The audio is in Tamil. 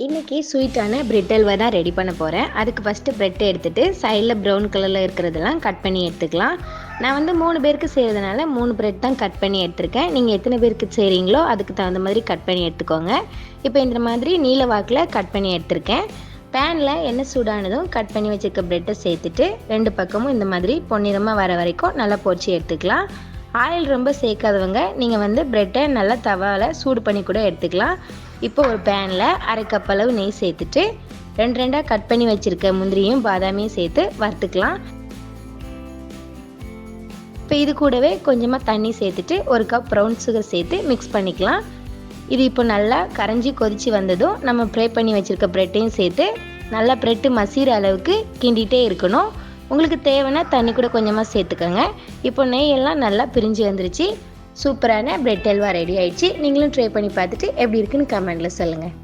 இன்றைக்கி ஸ்வீட்டான பிரெட் அல்வா தான் ரெடி பண்ண போகிறேன். அதுக்கு ஃபஸ்ட்டு ப்ரெட் எடுத்துகிட்டு சைடில் ப்ரௌன் கலரில் இருக்கிறதெல்லாம் கட் பண்ணி எடுத்துக்கலாம். நான் வந்து 3 பேருக்கு செய்கிறதுனால 3 ப்ரெட் தான் கட் பண்ணி எடுத்திருக்கேன். நீங்கள் எத்தனை பேருக்கு செய்கிறீங்களோ அதுக்கு தகுந்த மாதிரி கட் பண்ணி எடுத்துக்கோங்க. இப்போ இந்த மாதிரி நீல வாக்கில் கட் பண்ணி எடுத்திருக்கேன். பேனில் எண்ணெய் சூடானதும் கட் பண்ணி வச்சுருக்க ப்ரெட்டை சேர்த்துட்டு 2 பக்கமும் இந்த மாதிரி பொன்னிறமாக வர வரைக்கும் நல்லா பொரிச்சு எடுத்துக்கலாம். ஆயில் ரொம்ப சேர்க்காதவங்க நீங்கள் வந்து ப்ரெட்டை நல்லா தவாவில் சூடு பண்ணி கூட எடுத்துக்கலாம். இப்போ ஒரு பேனில் 1/2 கப் அளவு நெய் சேர்த்துட்டு 2 கட் பண்ணி வச்சுருக்க முந்திரியும் பாதாமியும் சேர்த்து வறுத்துக்கலாம். இப்போ இது கூடவே கொஞ்சமாக தண்ணி சேர்த்துட்டு 1 கப் ப்ரௌன் சுகர் சேர்த்து மிக்ஸ் பண்ணிக்கலாம். இது இப்போ நல்லா கரைஞ்சி கொதித்து வந்ததும் நம்ம ஃப்ரை பண்ணி வச்சுருக்க ப்ரெட்டையும் சேர்த்து நல்லா ப்ரெட்டு மசிகிற அளவுக்கு கிண்டிகிட்டே இருக்கணும். உங்களுக்கு தேவைன்னா தண்ணி கூட கொஞ்சமாக சேர்த்துக்கோங்க. இப்போ நெய்யெல்லாம் நல்லா பிரிஞ்சு வந்துருச்சு. சூப்பரான பிரெட் அல்வா ரெடி ஆயிடுச்சு. நீங்களும் ட்ரை பண்ணி பார்த்துட்டு எப்படி இருக்குன்னு கமெண்ட்டில் சொல்லுங்கள்.